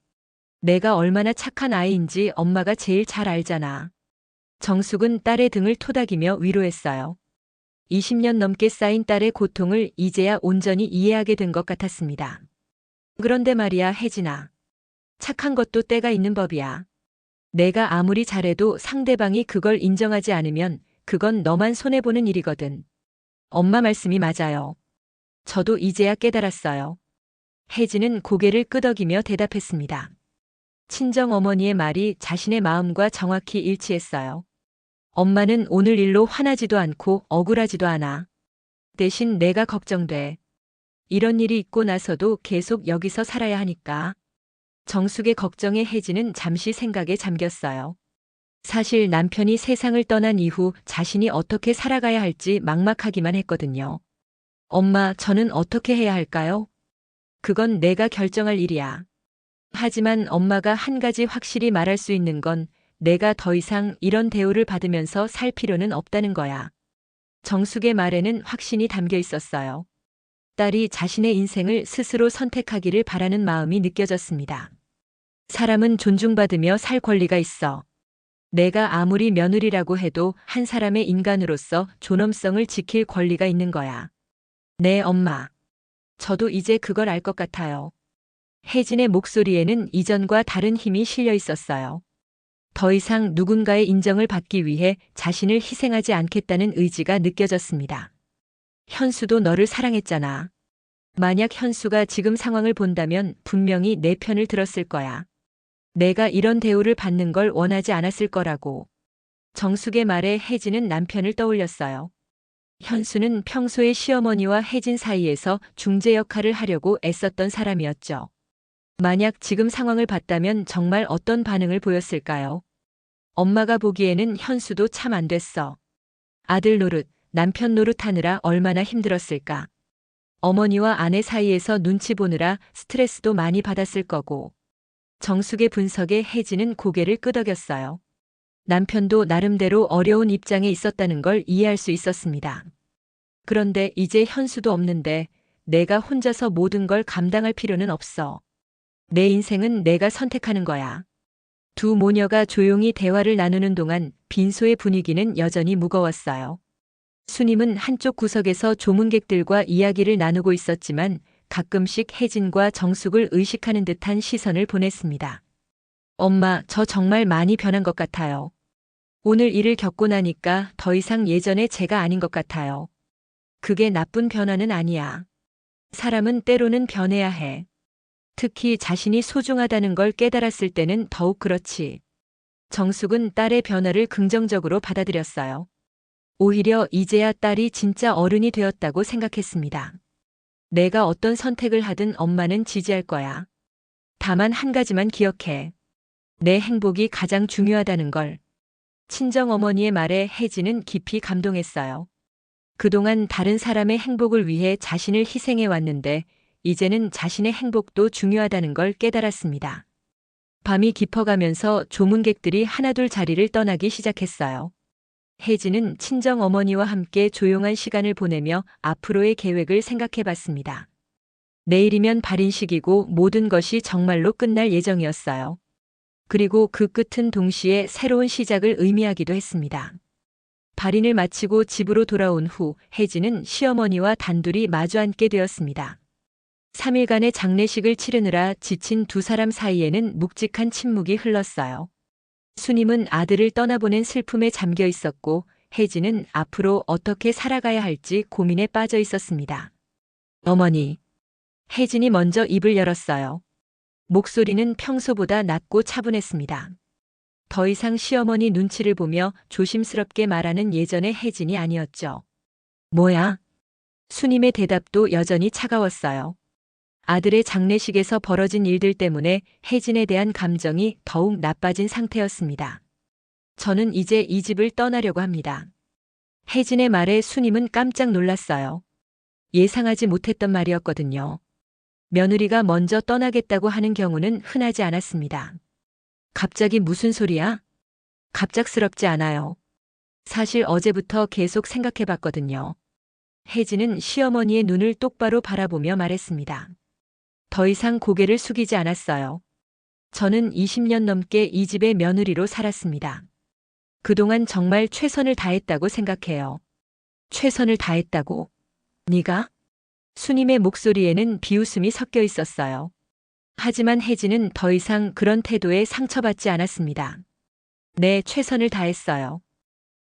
내가 얼마나 착한 아이인지 엄마가 제일 잘 알잖아. 정숙은 딸의 등을 토닥이며 위로했어요. 20년 넘게 쌓인 딸의 고통을 이제야 온전히 이해하게 된 것 같았습니다. 그런데 말이야, 혜진아. 착한 것도 때가 있는 법이야. 내가 아무리 잘해도 상대방이 그걸 인정하지 않으면 그건 너만 손해보는 일이거든. 엄마 말씀이 맞아요. 저도 이제야 깨달았어요. 혜진은 고개를 끄덕이며 대답했습니다. 친정 어머니의 말이 자신의 마음과 정확히 일치했어요. 엄마는 오늘 일로 화나지도 않고 억울하지도 않아. 대신 내가 걱정돼. 이런 일이 있고 나서도 계속 여기서 살아야 하니까. 정숙의 걱정에 혜진은 잠시 생각에 잠겼어요. 사실 남편이 세상을 떠난 이후 자신이 어떻게 살아가야 할지 막막하기만 했거든요. 엄마, 저는 어떻게 해야 할까요? 그건 내가 결정할 일이야. 하지만 엄마가 한 가지 확실히 말할 수 있는 건 내가 더 이상 이런 대우를 받으면서 살 필요는 없다는 거야. 정숙의 말에는 확신이 담겨 있었어요. 딸이 자신의 인생을 스스로 선택하기를 바라는 마음이 느껴졌습니다. 사람은 존중받으며 살 권리가 있어. 내가 아무리 며느리라고 해도 한 사람의 인간으로서 존엄성을 지킬 권리가 있는 거야. 네, 엄마. 저도 이제 그걸 알 것 같아요. 혜진의 목소리에는 이전과 다른 힘이 실려 있었어요. 더 이상 누군가의 인정을 받기 위해 자신을 희생하지 않겠다는 의지가 느껴졌습니다. 현수도 너를 사랑했잖아. 만약 현수가 지금 상황을 본다면 분명히 내 편을 들었을 거야. 내가 이런 대우를 받는 걸 원하지 않았을 거라고. 정숙의 말에 혜진은 남편을 떠올렸어요. 현수는 평소에 시어머니와 혜진 사이에서 중재 역할을 하려고 애썼던 사람이었죠. 만약 지금 상황을 봤다면 정말 어떤 반응을 보였을까요? 엄마가 보기에는 현수도 참 안 됐어. 아들 노릇, 남편 노릇하느라 얼마나 힘들었을까. 어머니와 아내 사이에서 눈치 보느라 스트레스도 많이 받았을 거고. 정숙의 분석에 혜진은 고개를 끄덕였어요. 남편도 나름대로 어려운 입장에 있었다는 걸 이해할 수 있었습니다. 그런데 이제 현수도 없는데 내가 혼자서 모든 걸 감당할 필요는 없어. 내 인생은 내가 선택하는 거야. 두 모녀가 조용히 대화를 나누는 동안 빈소의 분위기는 여전히 무거웠어요. 수님은 한쪽 구석에서 조문객들과 이야기를 나누고 있었지만 가끔씩 혜진과 정숙을 의식하는 듯한 시선을 보냈습니다. 엄마, 저 정말 많이 변한 것 같아요. 오늘 일을 겪고 나니까 더 이상 예전의 제가 아닌 것 같아요. 그게 나쁜 변화는 아니야. 사람은 때로는 변해야 해. 특히 자신이 소중하다는 걸 깨달았을 때는 더욱 그렇지. 정숙은 딸의 변화를 긍정적으로 받아들였어요. 오히려 이제야 딸이 진짜 어른이 되었다고 생각했습니다. 내가 어떤 선택을 하든 엄마는 지지할 거야. 다만 한 가지만 기억해. 내 행복이 가장 중요하다는 걸. 친정어머니의 말에 혜진은 깊이 감동했어요. 그동안 다른 사람의 행복을 위해 자신을 희생해 왔는데 이제는 자신의 행복도 중요하다는 걸 깨달았습니다. 밤이 깊어가면서 조문객들이 하나둘 자리를 떠나기 시작했어요. 혜진은 친정어머니와 함께 조용한 시간을 보내며 앞으로의 계획을 생각해 봤습니다. 내일이면 발인식이고 모든 것이 정말로 끝날 예정이었어요. 그리고 그 끝은 동시에 새로운 시작을 의미하기도 했습니다. 발인을 마치고 집으로 돌아온 후 혜진은 시어머니와 단둘이 마주 앉게 되었습니다. 3일간의 장례식을 치르느라 지친 두 사람 사이에는 묵직한 침묵이 흘렀어요. 수님은 아들을 떠나보낸 슬픔에 잠겨 있었고 혜진은 앞으로 어떻게 살아가야 할지 고민에 빠져 있었습니다. 어머니. 혜진이 먼저 입을 열었어요. 목소리는 평소보다 낮고 차분했습니다. 더 이상 시어머니 눈치를 보며 조심스럽게 말하는 예전의 혜진이 아니었죠. 뭐야? 수님의 대답도 여전히 차가웠어요. 아들의 장례식에서 벌어진 일들 때문에 혜진에 대한 감정이 더욱 나빠진 상태였습니다. 저는 이제 이 집을 떠나려고 합니다. 혜진의 말에 수님은 깜짝 놀랐어요. 예상하지 못했던 말이었거든요. 며느리가 먼저 떠나겠다고 하는 경우는 흔하지 않았습니다. 갑자기 무슨 소리야? 갑작스럽지 않아요. 사실 어제부터 계속 생각해 봤거든요. 혜진은 시어머니의 눈을 똑바로 바라보며 말했습니다. 더 이상 고개를 숙이지 않았어요. 저는 20년 넘게 이 집의 며느리로 살았습니다. 그동안 정말 최선을 다했다고 생각해요. 최선을 다했다고? 네가? 수님의 목소리에는 비웃음이 섞여 있었어요. 하지만 혜진은 더 이상 그런 태도에 상처받지 않았습니다. 네, 최선을 다했어요.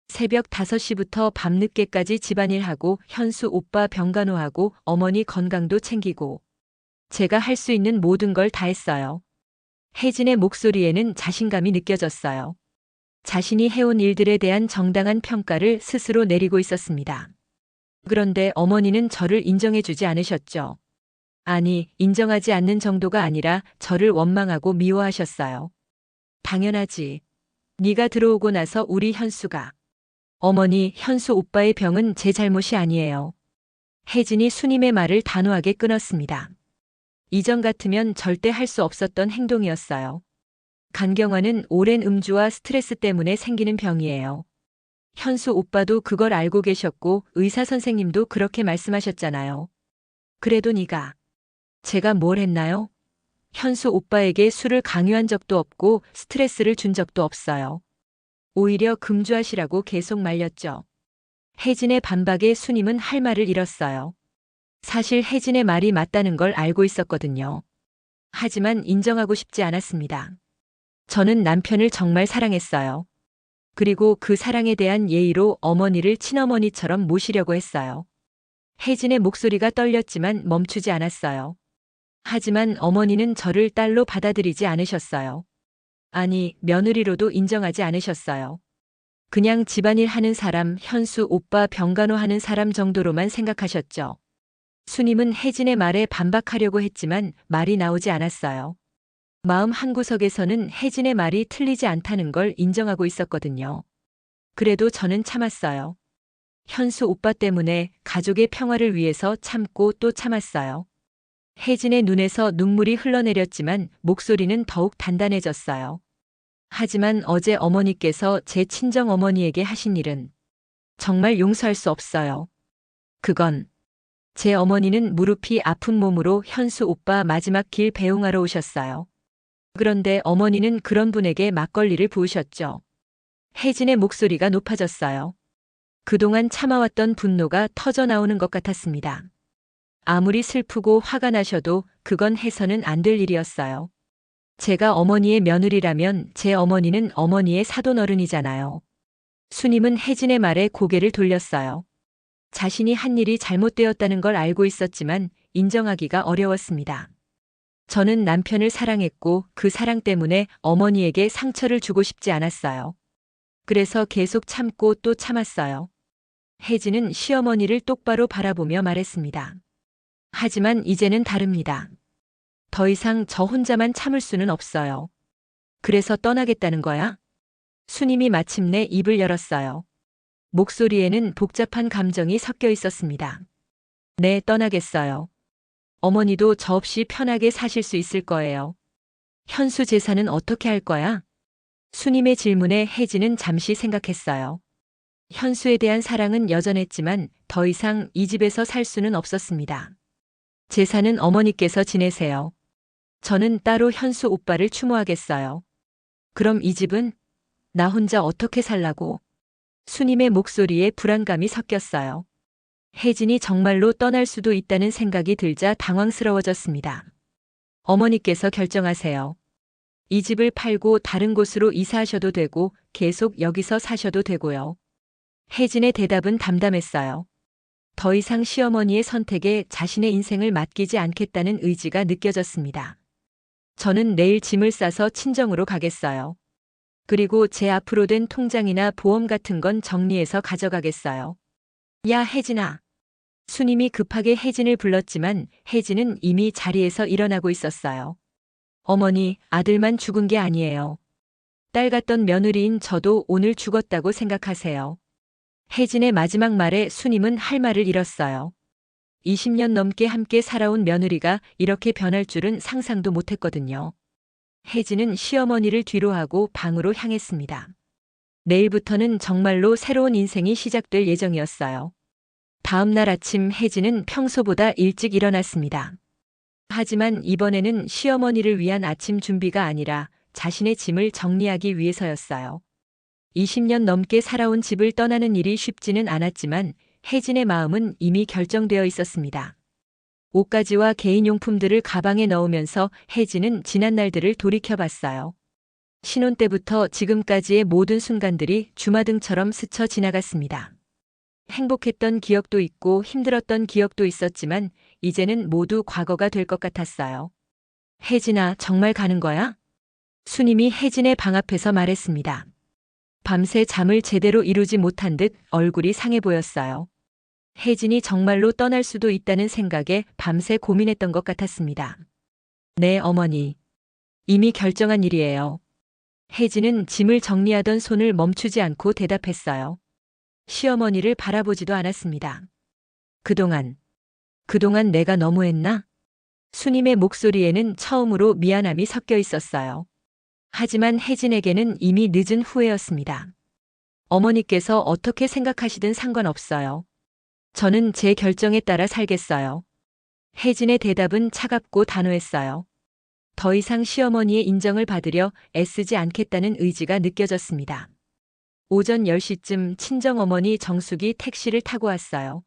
새벽 5시부터 밤늦게까지 집안일하고 현수 오빠 병간호하고 어머니 건강도 챙기고 제가 할 수 있는 모든 걸 다 했어요. 혜진의 목소리에는 자신감이 느껴졌어요. 자신이 해온 일들에 대한 정당한 평가를 스스로 내리고 있었습니다. 그런데 어머니는 저를 인정해주지 않으셨죠. 아니, 인정하지 않는 정도가 아니라 저를 원망하고 미워하셨어요. 당연하지. 네가 들어오고 나서 우리 현수가. 어머니, 현수 오빠의 병은 제 잘못이 아니에요. 혜진이 수님의 말을 단호하게 끊었습니다. 이전 같으면 절대 할 수 없었던 행동이었어요. 간경화는 오랜 음주와 스트레스 때문에 생기는 병이에요. 현수 오빠도 그걸 알고 계셨고 의사 선생님도 그렇게 말씀하셨잖아요. 그래도 네가. 제가 뭘 했나요? 현수 오빠에게 술을 강요한 적도 없고 스트레스를 준 적도 없어요. 오히려 금주하시라고 계속 말렸죠. 혜진의 반박에 수님은 할 말을 잃었어요. 사실 혜진의 말이 맞다는 걸 알고 있었거든요. 하지만 인정하고 싶지 않았습니다. 저는 남편을 정말 사랑했어요. 그리고 그 사랑에 대한 예의로 어머니를 친어머니처럼 모시려고 했어요. 혜진의 목소리가 떨렸지만 멈추지 않았어요. 하지만 어머니는 저를 딸로 받아들이지 않으셨어요. 아니, 며느리로도 인정하지 않으셨어요. 그냥 집안일 하는 사람, 현수 오빠 병간호 하는 사람 정도로만 생각하셨죠. 수님은 혜진의 말에 반박하려고 했지만 말이 나오지 않았어요. 마음 한구석에서는 혜진의 말이 틀리지 않다는 걸 인정하고 있었거든요. 그래도 저는 참았어요. 현수 오빠 때문에 가족의 평화를 위해서 참고 또 참았어요. 혜진의 눈에서 눈물이 흘러내렸지만 목소리는 더욱 단단해졌어요. 하지만 어제 어머니께서 제 친정 어머니에게 하신 일은 정말 용서할 수 없어요. 그건 제 어머니는 무릎이 아픈 몸으로 현수 오빠 마지막 길 배웅하러 오셨어요. 그런데 어머니는 그런 분에게 막걸리를 부으셨죠. 혜진의 목소리가 높아졌어요. 그동안 참아왔던 분노가 터져 나오는 것 같았습니다. 아무리 슬프고 화가 나셔도 그건 해서는 안 될 일이었어요. 제가 어머니의 며느리라면 제 어머니는 어머니의 사돈어른이잖아요. 수님은 혜진의 말에 고개를 돌렸어요. 자신이 한 일이 잘못되었다는 걸 알고 있었지만 인정하기가 어려웠습니다. 저는 남편을 사랑했고 그 사랑 때문에 어머니에게 상처를 주고 싶지 않았어요. 그래서 계속 참고 또 참았어요. 혜진은 시어머니를 똑바로 바라보며 말했습니다. 하지만 이제는 다릅니다. 더 이상 저 혼자만 참을 수는 없어요. 그래서 떠나겠다는 거야? 수님이 마침내 입을 열었어요. 목소리에는 복잡한 감정이 섞여 있었습니다. 네, 떠나겠어요. 어머니도 저 없이 편하게 사실 수 있을 거예요. 현수 재산은 어떻게 할 거야? 수님의 질문에 혜진은 잠시 생각했어요. 현수에 대한 사랑은 여전했지만 더 이상 이 집에서 살 수는 없었습니다. 재산은 어머니께서 지내세요. 저는 따로 현수 오빠를 추모하겠어요. 그럼 이 집은? 나 혼자 어떻게 살라고? 수님의 목소리에 불안감이 섞였어요. 혜진이 정말로 떠날 수도 있다는 생각이 들자 당황스러워졌습니다. 어머니께서 결정하세요. 이 집을 팔고 다른 곳으로 이사하셔도 되고 계속 여기서 사셔도 되고요. 혜진의 대답은 담담했어요. 더 이상 시어머니의 선택에 자신의 인생을 맡기지 않겠다는 의지가 느껴졌습니다. 저는 내일 짐을 싸서 친정으로 가겠어요. 그리고 제 앞으로 된 통장이나 보험 같은 건 정리해서 가져가겠어요. 야, 혜진아. 수님이 급하게 혜진을 불렀지만 혜진은 이미 자리에서 일어나고 있었어요. 어머니, 아들만 죽은 게 아니에요. 딸 같던 며느리인 저도 오늘 죽었다고 생각하세요. 혜진의 마지막 말에 수님은 할 말을 잃었어요. 20년 넘게 함께 살아온 며느리가 이렇게 변할 줄은 상상도 못했거든요. 혜진은 시어머니를 뒤로하고 방으로 향했습니다. 내일부터는 정말로 새로운 인생이 시작될 예정이었어요. 다음 날 아침 혜진은 평소보다 일찍 일어났습니다. 하지만 이번에는 시어머니를 위한 아침 준비가 아니라 자신의 짐을 정리하기 위해서였어요. 20년 넘게 살아온 집을 떠나는 일이 쉽지는 않았지만 혜진의 마음은 이미 결정되어 있었습니다. 옷가지와 개인용품들을 가방에 넣으면서 혜진은 지난 날들을 돌이켜봤어요. 신혼 때부터 지금까지의 모든 순간들이 주마등처럼 스쳐 지나갔습니다. 행복했던 기억도 있고 힘들었던 기억도 있었지만 이제는 모두 과거가 될 것 같았어요. 혜진아, 정말 가는 거야? 수님이 혜진의 방 앞에서 말했습니다. 밤새 잠을 제대로 이루지 못한 듯 얼굴이 상해 보였어요. 혜진이 정말로 떠날 수도 있다는 생각에 밤새 고민했던 것 같았습니다. 네, 어머니. 이미 결정한 일이에요. 혜진은 짐을 정리하던 손을 멈추지 않고 대답했어요. 시어머니를 바라보지도 않았습니다. 그동안 내가 너무했나? 수님의 목소리에는 처음으로 미안함이 섞여 있었어요. 하지만 혜진에게는 이미 늦은 후회였습니다. 어머니께서 어떻게 생각하시든 상관없어요. 저는 제 결정에 따라 살겠어요. 혜진의 대답은 차갑고 단호했어요. 더 이상 시어머니의 인정을 받으려 애쓰지 않겠다는 의지가 느껴졌습니다. 오전 10시쯤 친정어머니 정숙이 택시를 타고 왔어요.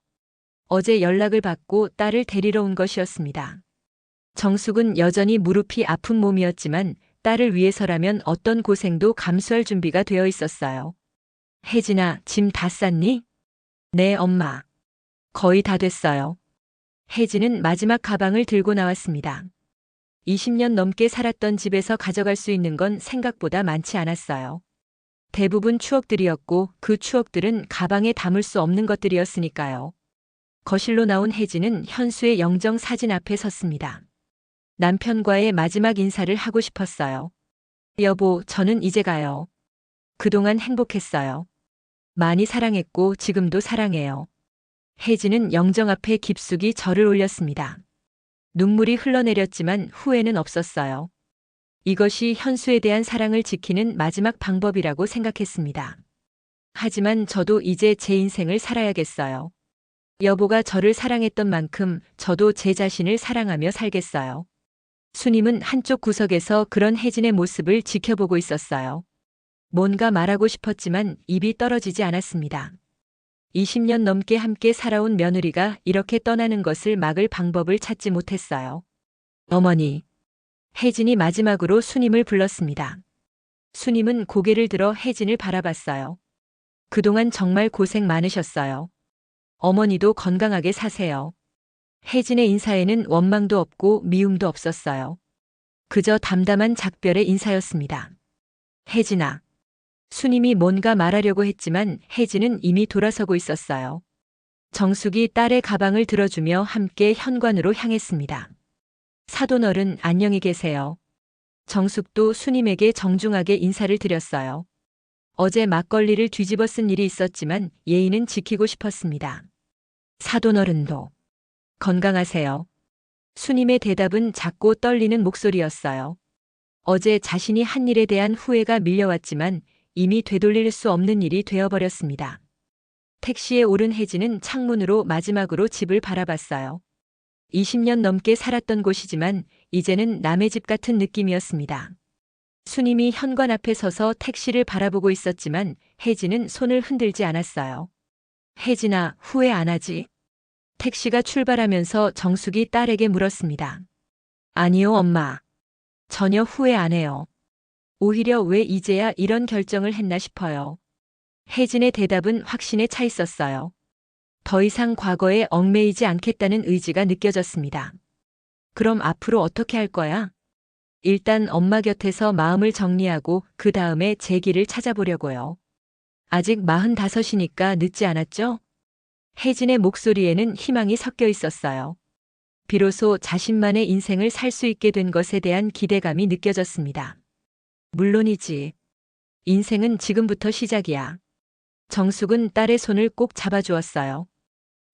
어제 연락을 받고 딸을 데리러 온 것이었습니다. 정숙은 여전히 무릎이 아픈 몸이었지만 딸을 위해서라면 어떤 고생도 감수할 준비가 되어 있었어요. 혜진아, 짐 다 쌌니? 네, 엄마. 거의 다 됐어요. 혜진은 마지막 가방을 들고 나왔습니다. 20년 넘게 살았던 집에서 가져갈 수 있는 건 생각보다 많지 않았어요. 대부분 추억들이었고 그 추억들은 가방에 담을 수 없는 것들이었으니까요. 거실로 나온 혜진은 현수의 영정 사진 앞에 섰습니다. 남편과의 마지막 인사를 하고 싶었어요. 여보, 저는 이제 가요. 그동안 행복했어요. 많이 사랑했고 지금도 사랑해요. 혜진은 영정 앞에 깊숙이 절을 올렸습니다. 눈물이 흘러내렸지만 후회는 없었어요. 이것이 현수에 대한 사랑을 지키는 마지막 방법이라고 생각했습니다. 하지만 저도 이제 제 인생을 살아야겠어요. 여보가 저를 사랑했던 만큼 저도 제 자신을 사랑하며 살겠어요. 수님은 한쪽 구석에서 그런 혜진의 모습을 지켜보고 있었어요. 뭔가 말하고 싶었지만 입이 떨어지지 않았습니다. 20년 넘게 함께 살아온 며느리가 이렇게 떠나는 것을 막을 방법을 찾지 못했어요. 어머니. 혜진이 마지막으로 수님을 불렀습니다. 수님은 고개를 들어 혜진을 바라봤어요. 그동안 정말 고생 많으셨어요. 어머니도 건강하게 사세요. 혜진의 인사에는 원망도 없고 미움도 없었어요. 그저 담담한 작별의 인사였습니다. 혜진아. 수님이 뭔가 말하려고 했지만 혜진은 이미 돌아서고 있었어요. 정숙이 딸의 가방을 들어주며 함께 현관으로 향했습니다. 사돈어른 안녕히 계세요. 정숙도 수님에게 정중하게 인사를 드렸어요. 어제 막걸리를 뒤집어 쓴 일이 있었지만 예의는 지키고 싶었습니다. 사돈어른도 건강하세요. 수님의 대답은 작고 떨리는 목소리였어요. 어제 자신이 한 일에 대한 후회가 밀려왔지만 이미 되돌릴 수 없는 일이 되어버렸습니다. 택시에 오른 혜진은 창문으로 마지막으로 집을 바라봤어요. 20년 넘게 살았던 곳이지만 이제는 남의 집 같은 느낌이었습니다. 수님이 현관 앞에 서서 택시를 바라보고 있었지만 혜진은 손을 흔들지 않았어요. 혜진아, 후회 안 하지? 택시가 출발하면서 정숙이 딸에게 물었습니다. 아니요, 엄마. 전혀 후회 안 해요. 오히려 왜 이제야 이런 결정을 했나 싶어요. 혜진의 대답은 확신에 차 있었어요. 더 이상 과거에 얽매이지 않겠다는 의지가 느껴졌습니다. 그럼 앞으로 어떻게 할 거야? 일단 엄마 곁에서 마음을 정리하고 그 다음에 제 길을 찾아보려고요. 아직 45이니까 늦지 않았죠? 혜진의 목소리에는 희망이 섞여 있었어요. 비로소 자신만의 인생을 살 수 있게 된 것에 대한 기대감이 느껴졌습니다. 물론이지. 인생은 지금부터 시작이야. 정숙은 딸의 손을 꼭 잡아주었어요.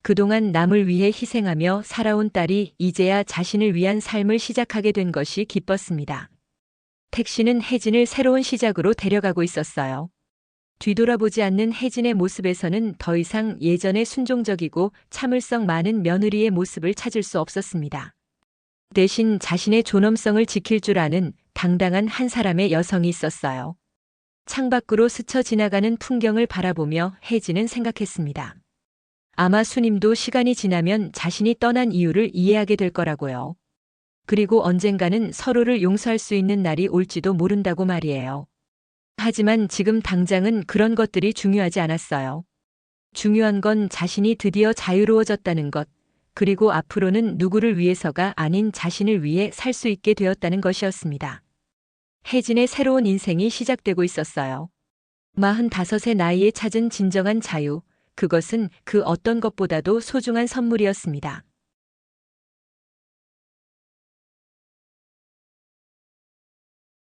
그동안 남을 위해 희생하며 살아온 딸이 이제야 자신을 위한 삶을 시작하게 된 것이 기뻤습니다. 택시는 혜진을 새로운 시작으로 데려가고 있었어요. 뒤돌아보지 않는 혜진의 모습에서는 더 이상 예전의 순종적이고 참을성 많은 며느리의 모습을 찾을 수 없었습니다. 대신 자신의 존엄성을 지킬 줄 아는 당당한 한 사람의 여성이 있었어요. 창밖으로 스쳐 지나가는 풍경을 바라보며 혜진은 생각했습니다. 아마 수님도 시간이 지나면 자신이 떠난 이유를 이해하게 될 거라고요. 그리고 언젠가는 서로를 용서할 수 있는 날이 올지도 모른다고 말이에요. 하지만 지금 당장은 그런 것들이 중요하지 않았어요. 중요한 건 자신이 드디어 자유로워졌다는 것, 그리고 앞으로는 누구를 위해서가 아닌 자신을 위해 살 수 있게 되었다는 것이었습니다. 혜진의 새로운 인생이 시작되고 있었어요. 45의 나이에 찾은 진정한 자유, 그것은 그 어떤 것보다도 소중한 선물이었습니다.